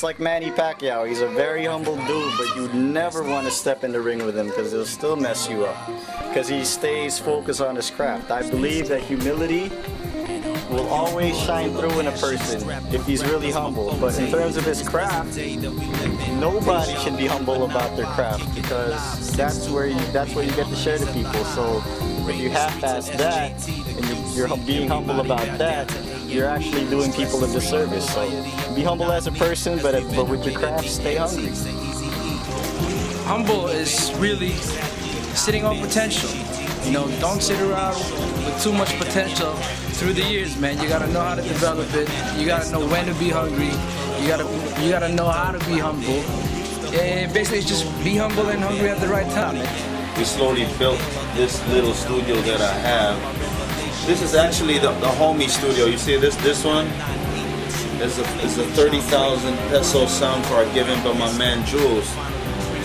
just like Manny Pacquiao. He's a very humble dude, but you never want to step in the ring with him because he'll still mess you up. Because he stays focused on his craft. I believe that humility will always shine through in a person if he's really humble. But in terms of his craft, nobody should be humble about their craft because that's where you get to share to people. So if you half-ass that and you're being humble about that, you're actually doing people a disservice. So be humble as a person, but with your craft, stay hungry. Humble is really sitting on potential. You know, don't sit around with too much potential through the years, man. You gotta know how to develop it. You gotta know when to be hungry. You gotta know how to be humble. And basically, it's just be humble and hungry at the right time. We slowly built this little studio that I have. This is actually the homie studio. You see this one? Is a 30,000 peso sound card given by my man Jules.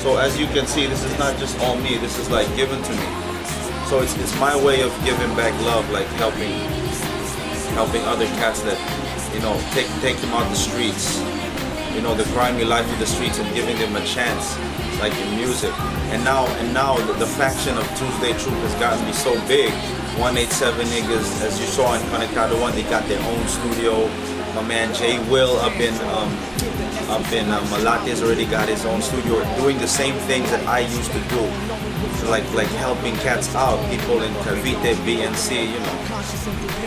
So as you can see, this is not just all me. This is like given to me. So it's my way of giving back love, like helping other cats that, you know, take them out the streets, you know, the grimy life of the streets, and giving them a chance, like in music. And now the faction of Tuesday Troop has gotten me so big. 187 niggas, as you saw in Konektado 1, they got their own studio. My man Jay Will up in Malate has already got his own studio, doing the same things that I used to do, like helping cats out, people in Cavite, BNC, you know.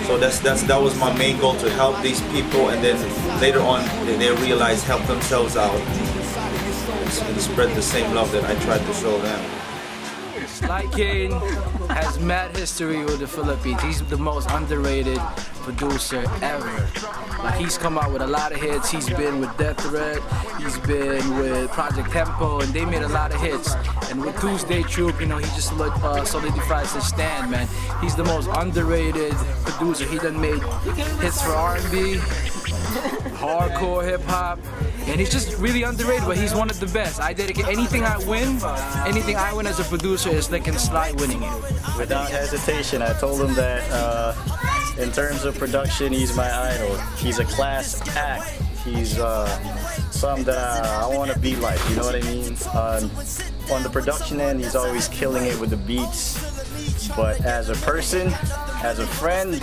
So that was my main goal, to help these people, and then later on they realize help themselves out and spread the same love that I tried to show them. SLY KANE has mad history with the Philippines. He's the most underrated producer ever. Like, he's come out with a lot of hits. He's been with Death Threat, he's been with Project Tempo, and they made a lot of hits. And with Tuesday Troop, you know, he just solidifies his stand, man. He's the most underrated producer. He done made hits for R&B, hardcore hip hop, and he's just really underrated, but he's one of the best. I dedicate anything I win as a producer is like SLY winning it. Without hesitation, I told him that in terms of production, he's my idol. He's a class act. He's something that I want to be like, you know what I mean? On the production end, he's always killing it with the beats. But as a person, as a friend,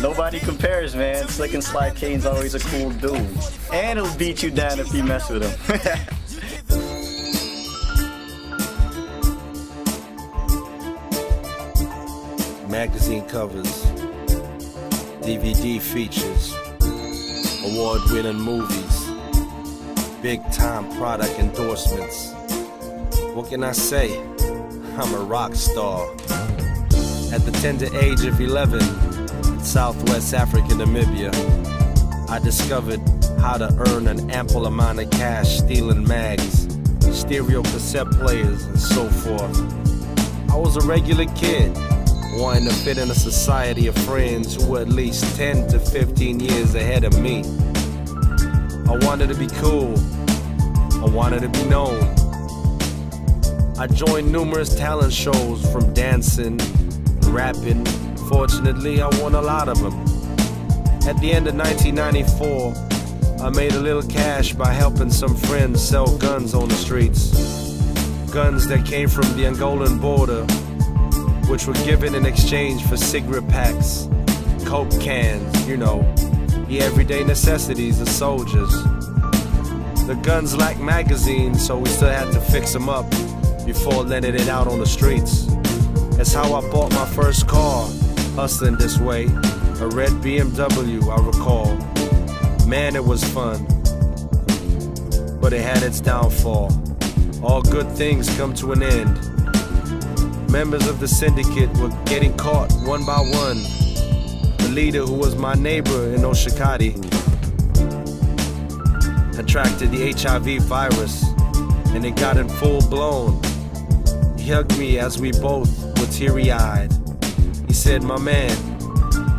nobody compares, man. Slick and SLY KANE's always a cool dude. And he'll beat you down if you mess with him. Magazine covers, DVD features, award-winning movies, big-time product endorsements. What can I say? I'm a rock star. At the tender age of 11, in Southwest Africa, Namibia, I discovered how to earn an ample amount of cash stealing mags, stereo cassette players, and so forth. I was a regular kid, wanting to fit in a society of friends who were at least 10 to 15 years ahead of me. I wanted to be cool. I wanted to be known. I joined numerous talent shows, from dancing, rapping. Fortunately, I won a lot of them. At the end of 1994, I made a little cash by helping some friends sell guns on the streets. Guns that came from the Angolan border, which were given in exchange for cigarette packs, Coke cans, you know, the everyday necessities of soldiers. The guns lacked magazines, so we still had to fix them up before letting it out on the streets. That's how I bought my first car, hustling this way, a red BMW, I recall. Man, it was fun, but it had its downfall. All good things come to an end. Members of the syndicate were getting caught one by one. The leader, who was my neighbor in Oshikati, attracted the HIV virus, and it got in full blown. He hugged me as we both were teary-eyed. He said, "My man,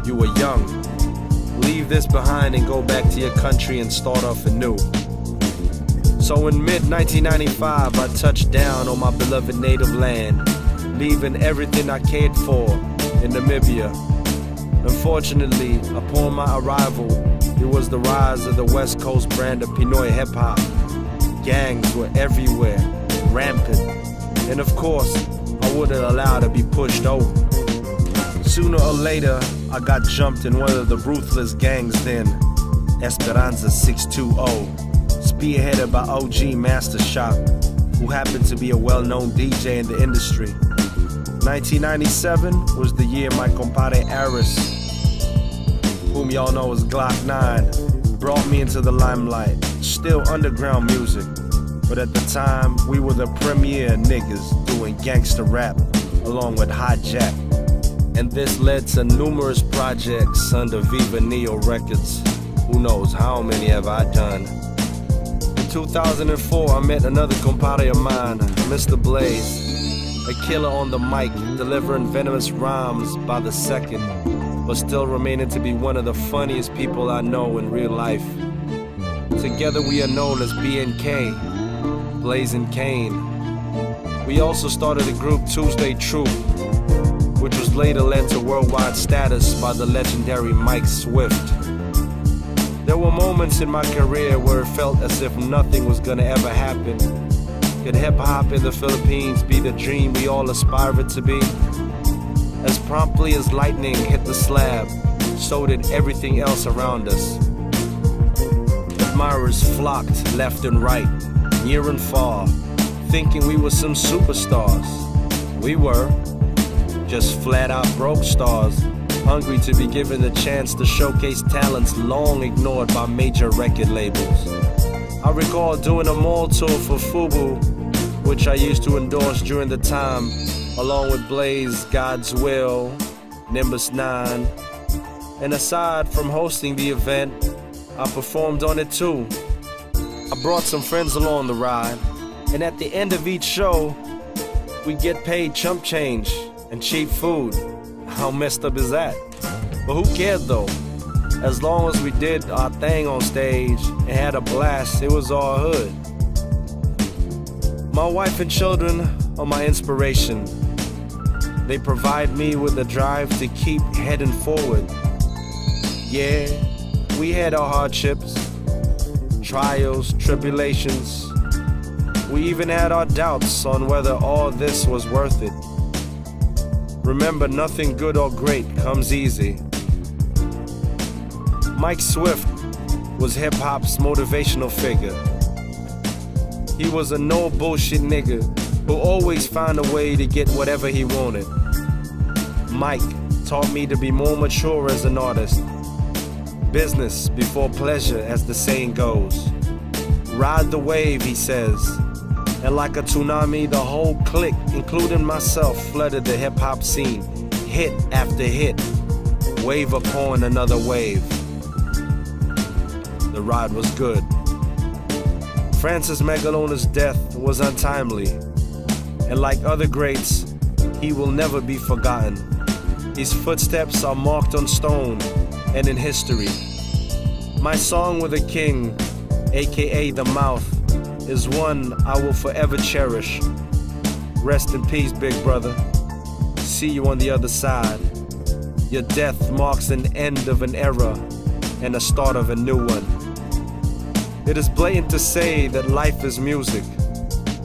you were young. Leave this behind and go back to your country and start off anew." So in mid-1995, I touched down on my beloved native land, leaving everything I cared for in Namibia. Unfortunately, upon my arrival, It was the rise of the West Coast brand of Pinoy hip-hop. Gangs were everywhere, rampant. And of course, I wouldn't allow to be pushed over. Sooner or later, I got jumped in one of the ruthless gangs then. Esperanza 620, spearheaded by OG Master Shop, who happened to be a well-known DJ in the industry. 1997 was the year my compadre Aris, whom y'all know as Glock 9, brought me into the limelight. Still underground music, but at the time, we were the premier niggas doing gangster rap, along with Hijack. And this led to numerous projects under Viva Neo Records. Who knows how many have I done? In 2004, I met another compadre of mine, Mr. Blaze, a killer on the mic, delivering venomous rhymes by the second, but still remaining to be one of the funniest people I know in real life. Together we are known as BNK, Blaze and Kane. We also started a group, Tuesday Troop, which was later led to worldwide status by the legendary Mike Swift. There were moments in my career where it felt as if nothing was gonna ever happen. Could hip-hop in the Philippines be the dream we all aspire it to be? As promptly as lightning hit the slab, so did everything else around us. Admirers flocked left and right, near and far, thinking we were some superstars. We were just flat-out broke stars, hungry to be given the chance to showcase talents long ignored by major record labels. I recall doing a mall tour for FUBU, which I used to endorse during the time, along with Blaze, God's Will, Nimbus 9. And aside from hosting the event, I performed on it too. I brought some friends along the ride, and at the end of each show, we get paid chump change and cheap food. How messed up is that? But who cared though? As long as we did our thing on stage and had a blast, it was all hood. My wife and children are my inspiration. They provide me with the drive to keep heading forward. Yeah, we had our hardships, trials, tribulations. We even had our doubts on whether all this was worth it. Remember, nothing good or great comes easy. Mike Swift was hip-hop's motivational figure. He was a no bullshit nigga who always found a way to get whatever he wanted. Mike taught me to be more mature as an artist. Business before pleasure, as the saying goes. Ride the wave, he says. And like a tsunami, the whole clique, including myself, flooded the hip-hop scene, hit after hit, wave upon another wave. The ride was good. Francis Megalona's death was untimely, and like other greats, he will never be forgotten. His footsteps are marked on stone and in history. My song with a king, aka The Mouth, is one I will forever cherish. Rest in peace, big brother. See you on the other side. Your death marks an end of an era and a start of a new one. It is blatant to say that life is music,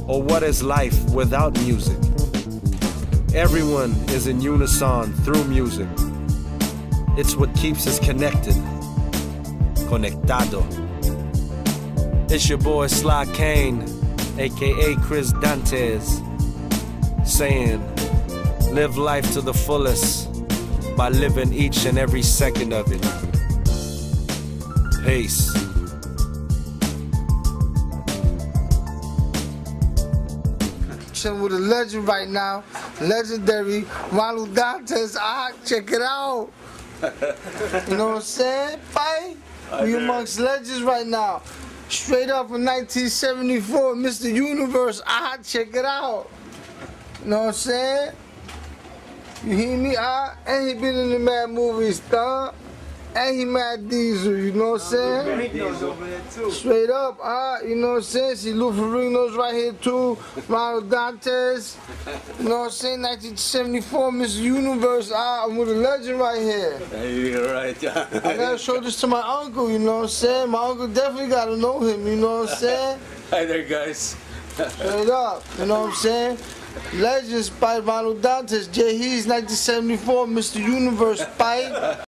or what is life without music? Everyone is in unison through music. It's what keeps us connected. Konektado. It's your boy SLY Kane, aka Chris Dantes, saying, live life to the fullest by living each and every second of it. Peace. Chilling with a legend right now, legendary Ronald Dantes. Check it out. You know what I'm saying? Fight. We amongst legends right now. Straight up from 1974, Mr. Universe. Check it out. You know what I'm saying? You hear me? And he been in the mad movies, dog. And he Mad Diesel, you know what I'm saying? Straight up, you know what I'm saying? See Lou Ferrigno's right here too. Ronald Dantes, you know what I'm saying? 1974 Miss Universe, I'm with a legend right here. You're right, yeah. I gotta show this to my uncle, you know what I'm saying? My uncle definitely gotta know him, you know what I'm saying? Hi there, guys. Straight up, you know what I'm saying? Legends by Ronald Dantes, j-hon 1974 Mr. Universe, pipe.